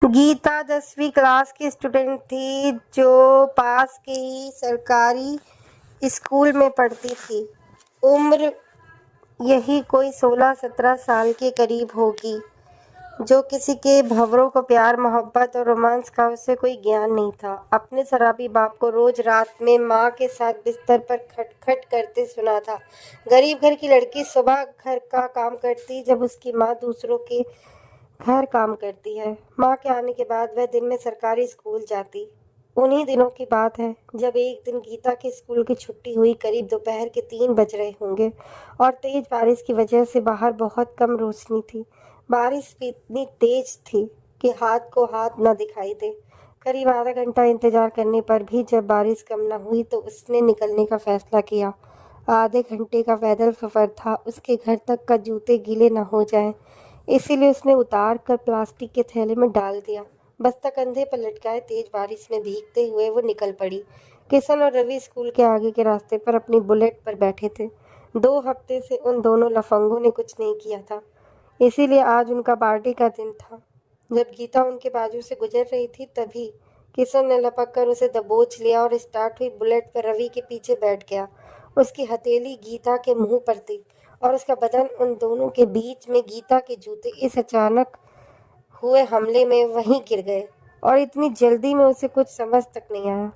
गीता 10वीं क्लास की स्टूडेंट थी जो पास के ही सरकारी स्कूल में पढ़ती थी। उम्र यही कोई 16-17 साल के करीब होगी। जो किसी के भंवरों को प्यार मोहब्बत और रोमांस का उसे कोई ज्ञान नहीं था। अपने शराबी बाप को रोज रात में माँ के साथ बिस्तर पर खटखट करते सुना था। गरीब घर की लड़की सुबह घर का काम करती जब उसकी माँ दूसरों के घर काम करती है। माँ के आने के बाद वह दिन में सरकारी स्कूल जाती। उन्हीं दिनों की बात है जब एक दिन गीता के स्कूल की छुट्टी हुई। करीब दोपहर के 3 बज रहे होंगे और तेज बारिश की वजह से बाहर बहुत कम रोशनी थी। बारिश भी इतनी तेज थी कि हाथ को हाथ न दिखाई दे। करीब आधा घंटा इंतजार करने पर भी जब बारिश कम न हुई तो उसने निकलने का फैसला किया। आधे घंटे का पैदल सफर था, उसके घर तक का जूते गीले न हो जाएं, इसीलिए उसने उतार कर प्लास्टिक के थैले में डाल दिया। बस्ता कंधे पर लटकाए तेज बारिश में भीगते हुए वो निकल पड़ी। किशन और रवि स्कूल के आगे के रास्ते पर अपनी बुलेट पर बैठे थे। 2 हफ्ते से उन दोनों लफंगों ने कुछ नहीं किया था, इसीलिए आज उनका पार्टी का दिन था। जब गीता उनके बाजू से गुजर रही थी तभी किशन ने लपक कर उसे दबोच लिया और स्टार्ट हुई बुलेट पर रवि के पीछे बैठ गया। उसकी हथेली गीता के मुंह पर थी और उसका बदन उन दोनों के बीच में। गीता के जूते इस अचानक हुए हमले में वहीं गिर गए और इतनी जल्दी में उसे कुछ समझ तक नहीं आया।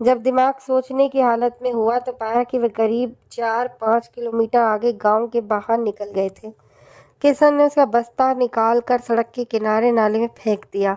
जब दिमाग सोचने की हालत में हुआ तो पाया कि वे करीब 4-5 किलोमीटर आगे गांव के बाहर निकल गए थे। किशन ने उसका बस्ता निकाल कर सड़क के किनारे नाले में फेंक दिया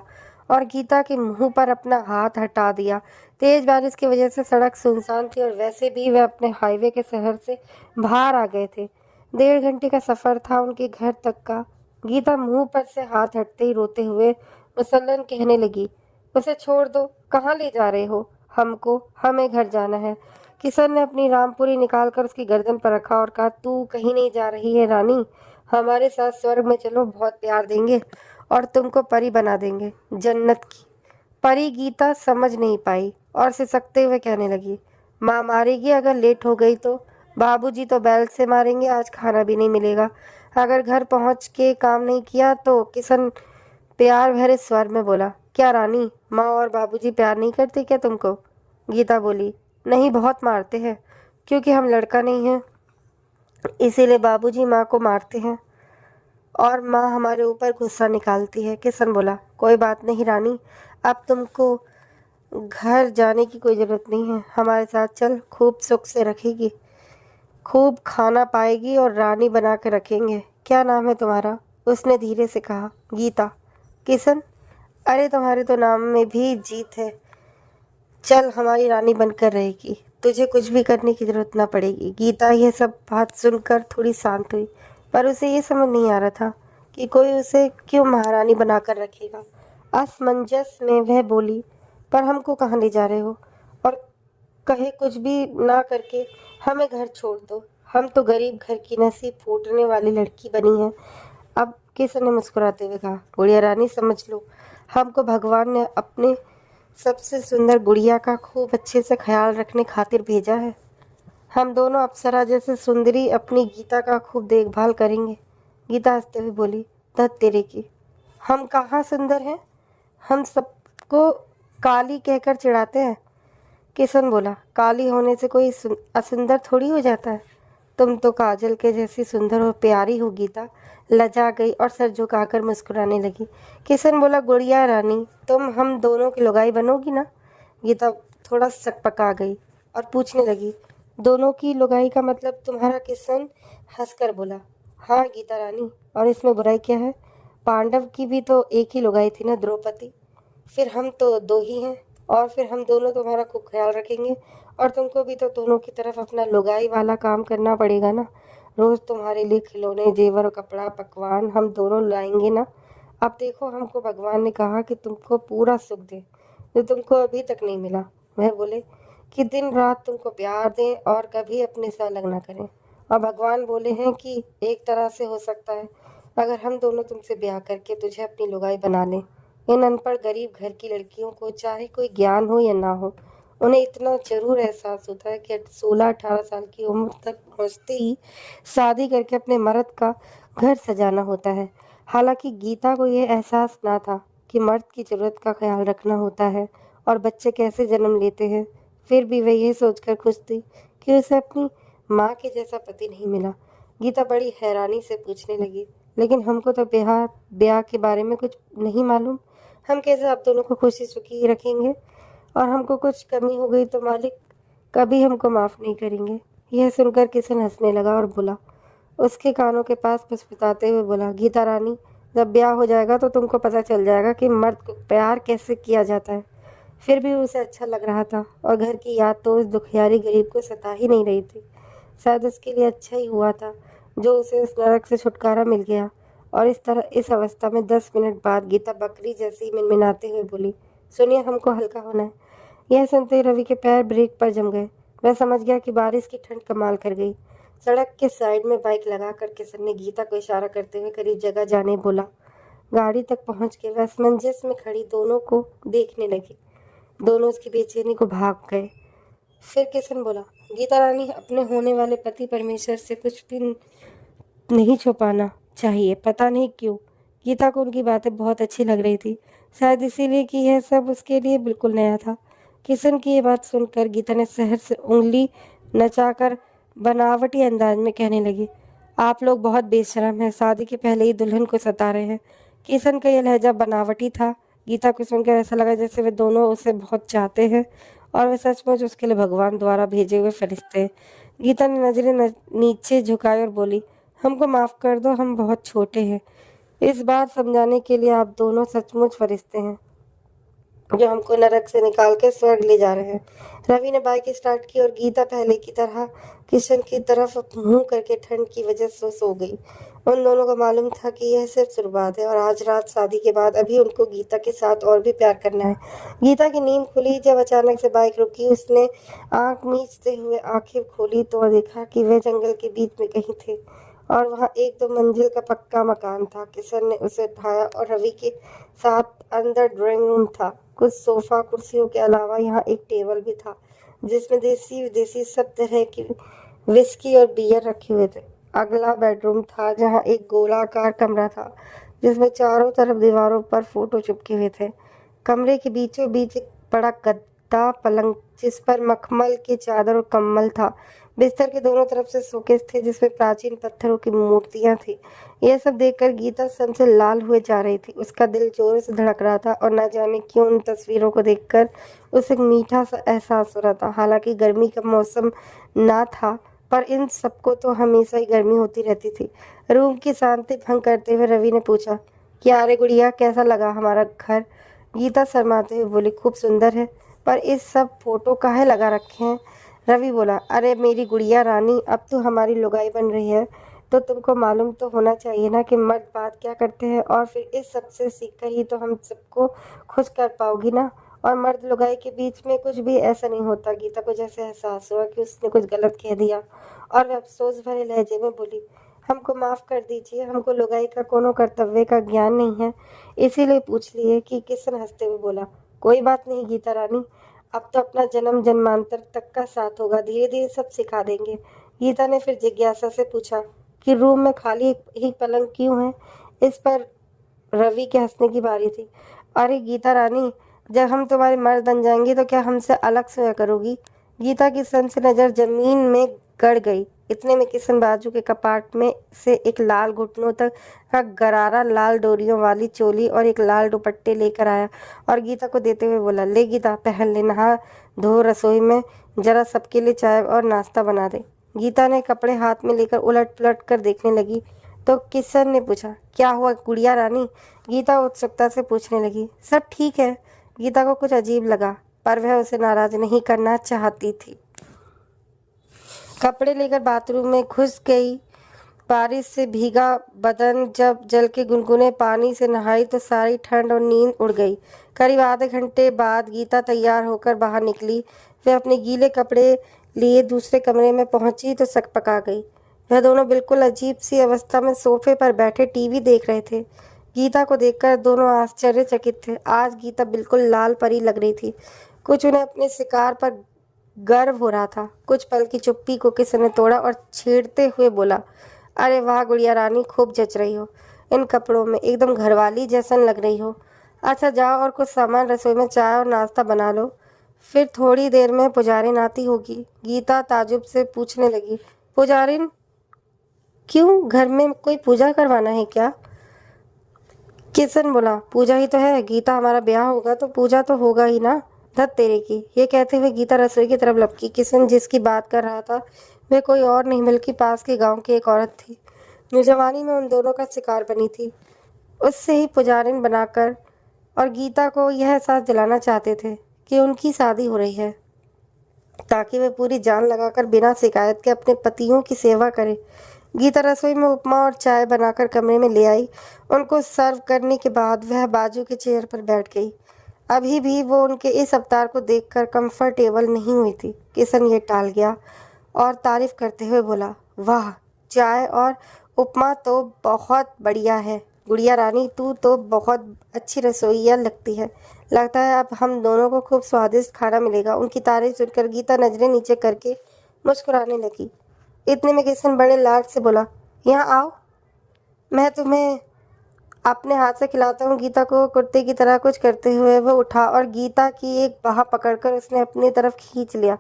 और गीता के मुंह पर अपना हाथ हटा दिया। तेज बारिश की वजह से सड़क सुनसान थी और वैसे भी वे अपने हाईवे के शहर से बाहर आ गए थे। 1.5 घंटे का सफर था उनके घर तक का। गीता मुंह पर से हाथ हटते ही रोते हुए मुसल्लन कहने लगी, उसे छोड़ दो, कहाँ ले जा रहे हो हमको? हमें घर जाना है। किशन ने अपनी रामपुरी निकालकर उसकी गर्दन पर रखा और कहा, तू कहीं नहीं जा रही है रानी, हमारे साथ स्वर्ग में चलो, बहुत प्यार देंगे और तुमको परी बना देंगे, जन्नत की परी। गीता समझ नहीं पाई और सिसकते हुए कहने लगी, माँ मारेगी अगर लेट हो गई तो? बाबूजी तो बैल से मारेंगे, आज खाना भी नहीं मिलेगा अगर घर पहुंच के काम नहीं किया तो। किशन प्यार भरे स्वर में बोला, क्या रानी, माँ और बाबूजी प्यार नहीं करते क्या तुमको? गीता बोली, नहीं, बहुत मारते हैं, क्योंकि हम लड़का नहीं हैं इसीलिए बाबूजी माँ को मारते हैं और माँ हमारे ऊपर गुस्सा निकालती है। किशन बोला, कोई बात नहीं रानी, अब तुमको घर जाने की कोई ज़रूरत नहीं है, हमारे साथ चल, खूब सुख से रखेगी, खूब खाना पाएगी और रानी बना के रखेंगे। क्या नाम है तुम्हारा? उसने धीरे से कहा, गीता। किशन, अरे तुम्हारे तो नाम में भी जीत है, चल हमारी रानी बनकर रहेगी, तुझे कुछ भी करने की जरूरत ना पड़ेगी। गीता यह सब बात सुनकर थोड़ी शांत हुई, पर उसे ये समझ नहीं आ रहा था कि कोई उसे क्यों महारानी बनाकर रखेगा। असमंजस में वह बोली, पर हमको कहाँ ले जा रहे हो? और कहे कुछ भी ना करके हमें घर छोड़ दो, हम तो गरीब घर की नसीब फूटने वाली लड़की बनी है। अब किशन ने मुस्कुराते हुए कहा, गुड़िया रानी समझ लो, हमको भगवान ने अपने सबसे सुंदर गुड़िया का खूब अच्छे से ख्याल रखने खातिर भेजा है। हम दोनों अप्सरा जैसे सुंदरी अपनी गीता का खूब देखभाल करेंगे। गीता हंसते हुए बोली, धत तेरे की, हम कहाँ सुंदर हैं, हम सबको काली कहकर चिढ़ाते हैं। किशन बोला, काली होने से कोई असुंदर थोड़ी हो जाता है, तुम तो काजल के जैसी सुंदर और प्यारी हो। गीता लजा गई और सर झुकाकर मुस्कुराने लगी। किशन बोला, गुड़िया रानी, तुम हम दोनों की लुगाई बनोगी ना? गीता थोड़ा सकपका गई और पूछने लगी, दोनों की लुगाई का मतलब तुम्हारा? किशन हंसकर बोला, हाँ गीता रानी, और इसमें बुराई क्या है? पांडव की भी तो एक ही लुगाई थी ना, द्रौपदी। फिर हम तो 2 ही हैं और फिर हम दोनों तुम्हारा खूब ख्याल रखेंगे और तुमको भी तो दोनों की तरफ अपना लुगाई वाला काम करना पड़ेगा ना। रोज़ तुम्हारे लिए खिलौने, जेवर, कपड़ा, पकवान हम दोनों लाएंगे ना। अब देखो, हमको भगवान ने कहा कि तुमको पूरा सुख दे जो तुमको अभी तक नहीं मिला। वह बोले कि दिन रात तुमको प्यार दें और कभी अपने से अलग ना करें। और भगवान बोले हैं कि एक तरह से हो सकता है अगर हम दोनों तुमसे ब्याह करके तुझे अपनी लुगाई बना लें। इन अनपढ़ गरीब घर की लड़कियों को चाहे कोई ज्ञान हो या ना हो, उन्हें इतना जरूर एहसास होता है कि 16-18 साल की उम्र तक पहुँचते ही शादी करके अपने मर्द का घर सजाना होता है। हालांकि गीता को यह एहसास ना था, कि मर्द की ज़रूरत का ख्याल रखना होता है और बच्चे कैसे जन्म लेते हैं। फिर भी वह यह सोचकर खुश थी कि उसे अपनी माँ के जैसा पति नहीं मिला। गीता बड़ी हैरानी से पूछने लगी, लेकिन हमको तो ब्याह ब्याह के बारे में कुछ नहीं मालूम। हम कैसे आप दोनों को खुशी सुखी रखेंगे? और हमको कुछ कमी हो गई तो मालिक कभी हमको माफ़ नहीं करेंगे। यह सुनकर किशन हंसने लगा और बोला, उसके कानों के पास फुसफुसाते हुए बोला, गीता रानी, जब ब्याह हो जाएगा तो तुमको पता चल जाएगा कि मर्द को प्यार कैसे किया जाता है। फिर भी उसे अच्छा लग रहा था और घर की याद तो उस दुखियारी गरीब को सता ही नहीं रही थी। शायद उसके लिए अच्छा ही हुआ था जो उसे उस नरक से छुटकारा मिल गया। और इस अवस्था में 10 मिनट बाद गीता बकरी जैसी मिनमिनाते हुए बोली, सुनिए, हमको हल्का होना है। यह सुनते ही रवि के पैर ब्रेक पर जम गए। वह समझ गया कि बारिश की ठंड कमाल कर गई। सड़क के साइड में बाइक लगाकर किशन ने गीता को इशारा करते हुए करीब जगह जाने बोला। गाड़ी तक पहुंच के वह असमंजस में खड़ी दोनों को देखने लगी। दोनों उसकी बेचैनी को भाग गए। फिर किशन बोला, गीता रानी, अपने होने वाले पति परमेश्वर से कुछ भी नहीं छुपाना चाहिए। पता नहीं क्यों गीता को उनकी बातें बहुत अच्छी लग रही थी, शायद इसीलिए कि यह सब उसके लिए बिल्कुल नया था। किशन की ये बात सुनकर गीता ने शहर से उंगली नचाकर बनावटी अंदाज में कहने लगी, आप लोग बहुत बेशरम हैं, शादी के पहले ही दुल्हन को सता रहे हैं। किशन का यह लहजा बनावटी था। गीता को सुनकर ऐसा लगा जैसे वे दोनों उसे बहुत चाहते हैं और वे सचमुच उसके लिए भगवान द्वारा भेजे हुए फरिश्ते हैं। गीता ने नजरें नीचे झुकाई और बोली, हमको माफ़ कर दो, हम बहुत छोटे हैं। इस बात समझाने के लिए आप दोनों सचमुच फरिश्ते हैं जो हमको नरक से निकाल के स्वर्ग ले जा रहे हैं। रवि ने बाइक स्टार्ट की और गीता पहले की तरह किशन की तरफ मुंह करके ठंड की वजह से सो गई। उन दोनों को मालूम था कि यह सिर्फ शुरुआत है और आज रात शादी के बाद अभी उनको गीता के साथ और भी प्यार करना है। गीता की नींद खुली जब अचानक से बाइक रुकी। उसने आंख मीचते हुए आंखें खोली तो देखा कि वे जंगल के बीच में कहीं थे और वहाँ एक 2 मंजिल का पक्का मकान था। किशन ने उसे उठाया और रवि के साथ अंदर ड्राइंग रूम था। कुछ सोफा कुर्सियों के अलावा यहाँ एक टेबल भी था जिसमें देसी विदेशी सब तरह की विस्की और बियर रखे हुए थे। अगला बेडरूम था जहाँ एक गोलाकार कमरा था जिसमें चारों तरफ दीवारों पर फोटो चिपके हुए थे। कमरे के बीचों बीच एक बड़ा गद्दा पलंग जिस पर मखमल की चादर और कम्बल था। बिस्तर के दोनों तरफ से शोकेस थे जिसमें प्राचीन पत्थरों की मूर्तियां थी। यह सब देखकर गीता सन से लाल हुए जा रही थी। उसका दिल जोर से धड़क रहा था और न जाने क्यों उन तस्वीरों को देखकर उसे एक मीठा सा एहसास हो रहा था। हालांकि गर्मी का मौसम ना था पर इन सबको तो हमेशा ही गर्मी होती रहती थी। रूम की शांति भंग करते हुए रवि ने पूछा, क्या रे गुड़िया, कैसा लगा हमारा घर? गीता शर्माते हुए बोली, खूब सुंदर है, पर इस सब फोटो काहे लगा रखे हैं? रवि बोला, अरे मेरी गुड़िया रानी, अब तो हमारी लुगाई बन रही है तो तुमको मालूम तो होना चाहिए ना कि मर्द बात क्या करते हैं, और फिर इस सब से सीखकर ही तो हम सबको खुश कर पाओगी ना। और मर्द लुगाई के बीच में कुछ भी ऐसा नहीं होता। गीता को जैसे एहसास हुआ कि उसने कुछ गलत कह दिया और वह अफसोस भरे लहजे में बोली, हमको माफ़ कर दीजिए, हमको लुगाई का कोनो कर्तव्य का ज्ञान नहीं है, इसीलिए पूछ लिए। कि किशन हंसते हुए बोला, कोई बात नहीं गीता रानी, अब तो अपना जन्म जन्मांतर तक का साथ होगा, धीरे धीरे सब सिखा देंगे। गीता ने फिर जिज्ञासा से पूछा कि रूम में खाली ही पलंग क्यों है? इस पर रवि के हंसने की बारी थी। अरे गीता रानी, जब हम तुम्हारे मर्द बन जाएंगे तो क्या हमसे अलग सोया करोगी? गीता की सन से नजर जमीन में गड़ गई। इतने में किशन बाजू के कपाट में से एक लाल घुटनों तक का गरारा लाल डोरियों वाली चोली और एक लाल दुपट्टे लेकर आया और गीता को देते हुए बोला, ले गीता, पहन ले, नहा धो रसोई में जरा सबके लिए चाय और नाश्ता बना दे। गीता ने कपड़े हाथ में लेकर उलट पुलट कर देखने लगी तो किशन ने पूछा, क्या हुआ गुड़िया रानी? गीता उत्सुकता से पूछने लगी। सब ठीक है। गीता को कुछ अजीब लगा पर वह उसे नाराज नहीं करना चाहती थी। कपड़े लेकर बाथरूम में घुस गई। बारिश से भीगा बदन जब जल के गुनगुने पानी से नहाई तो सारी ठंड और नींद उड़ गई। करीब आधे घंटे बाद गीता तैयार होकर बाहर निकली। वह अपने गीले कपड़े लिए दूसरे कमरे में पहुंची तो सकपका गई। वह दोनों बिल्कुल अजीब सी अवस्था में सोफे पर बैठे टीवी देख रहे थे। गीता को देखकर दोनों आश्चर्यचकित थे। आज गीता बिल्कुल लाल परी लग रही थी। कुछ उन्हें अपने शिकार पर गर्व हो रहा था। कुछ पल की चुप्पी को किसी ने तोड़ा और छेड़ते हुए बोला, अरे वाह गुड़िया रानी, खूब जच रही हो इन कपड़ों में, एकदम घरवाली जैसन लग रही हो। अच्छा जाओ और कुछ सामान रसोई में चाय और नाश्ता बना लो, फिर थोड़ी देर में पुजारिन आती होगी। गीता ताजुब से पूछने लगी, पुजारिन क्यों, घर में कोई पूजा करवाना है क्या? किशन बोला, पूजा ही तो है गीता, हमारा ब्याह होगा तो पूजा तो होगा ही ना, धत तेरे की। ये कहते हुए गीता रसोई की तरफ लपकी। किशन जिसकी बात कर रहा था वह कोई और नहीं बल्कि पास के गांव की एक औरत थी जो जवानी में उन दोनों का शिकार बनी थी। उससे ही पुजारिन बनाकर और गीता को यह एहसास दिलाना चाहते थे कि उनकी शादी हो रही है, ताकि वे पूरी जान लगाकर बिना शिकायत के अपने पतियों की सेवा करे। गीता रसोई में उपमा और चाय बनाकर कमरे में ले आई। उनको सर्व करने के बाद वह बाजू के चेयर पर बैठ गई। अभी भी वो उनके इस अवतार को देखकर कंफर्टेबल नहीं हुई थी। किशन ये टाल गया और तारीफ करते हुए बोला, वाह, चाय और उपमा तो बहुत बढ़िया है। गुड़िया रानी, तू तो बहुत अच्छी रसोइया लगती है। लगता है अब हम दोनों को खूब स्वादिष्ट खाना मिलेगा। उनकी तारीफ सुनकर गीता नजरें नीचे करके मुस्कुराने लगी। इतने में किशन बड़े लाड से बोला, यहाँ आओ, मैं तुम्हें अपने हाथ से खिलाता हूँ। गीता को कुत्ते की तरह कुछ करते हुए वो उठा और गीता की एक बाह पकड़कर उसने अपनी तरफ खींच लिया।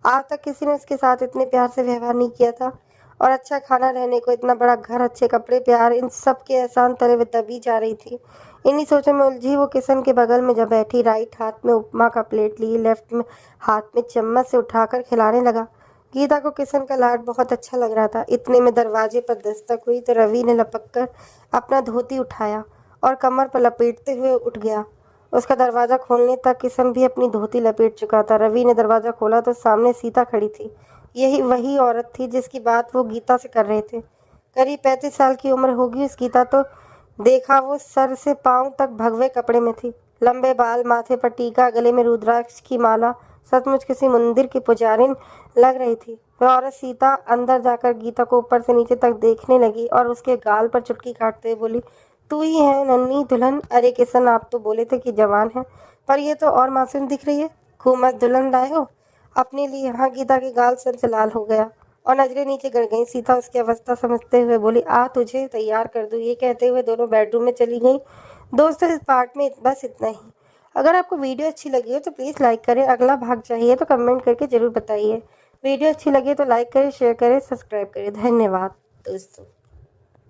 आज तक किसी ने उसके साथ इतने प्यार से व्यवहार नहीं किया था। और अच्छा खाना, रहने को इतना बड़ा घर, अच्छे कपड़े, प्यार, इन सब के एहसान तले वे दबी जा रही थी। इन्हीं सोचों में उलझी वो किशन के बगल में जब बैठी, राइट हाथ में उपमा का प्लेट लिए, लेफ्ट में हाथ में चम्मच से उठाकर खिलाने लगा। गीता को किशन का लाड बहुत अच्छा लग रहा था। इतने में दरवाजे पर दस्तक हुई तो रवि ने लपक कर अपना धोती उठाया और कमर पर लपेटते हुए उठ गया। उसका दरवाज़ा खोलने तक किशन भी अपनी धोती लपेट चुका था। रवि ने दरवाज़ा खोला तो सामने सीता खड़ी थी। यही वही औरत थी जिसकी बात वो गीता से कर रहे थे। करीब 35 साल की उम्र होगी उस गीता तो। देखा वो सर से पांव तक भगवे कपड़े में थी, लंबे बाल, माथे पर टीका, गले में रुद्राक्ष की माला। सचमुच किसी मंदिर की पुजारिन लग रही थी वह औरत। सीता अंदर जाकर गीता को ऊपर से नीचे तक देखने लगी और उसके गाल पर चुटकी काटते हुए बोली, तू ही है नन्ही दुल्हन? अरे किशन, आप तो बोले थे कि जवान है, पर ये तो और मासूम दिख रही है। खूब मस्त दुल्हन लाए हो अपने लिए। यहाँ गीता के गाल सर से लाल हो गया और नजरें नीचे गिर गईं। सीता उसकी अवस्था समझते हुए बोली, आ तुझे तैयार कर दूँ। ये कहते हुए दोनों बेडरूम में चली गईं। दोस्तों, इस पार्ट में बस इतना ही। अगर आपको वीडियो अच्छी लगी हो तो प्लीज़ लाइक करें। अगला भाग चाहिए तो कमेंट करके ज़रूर बताइए। वीडियो अच्छी लगे तो लाइक करें, शेयर करें, सब्सक्राइब करें। धन्यवाद दोस्तों।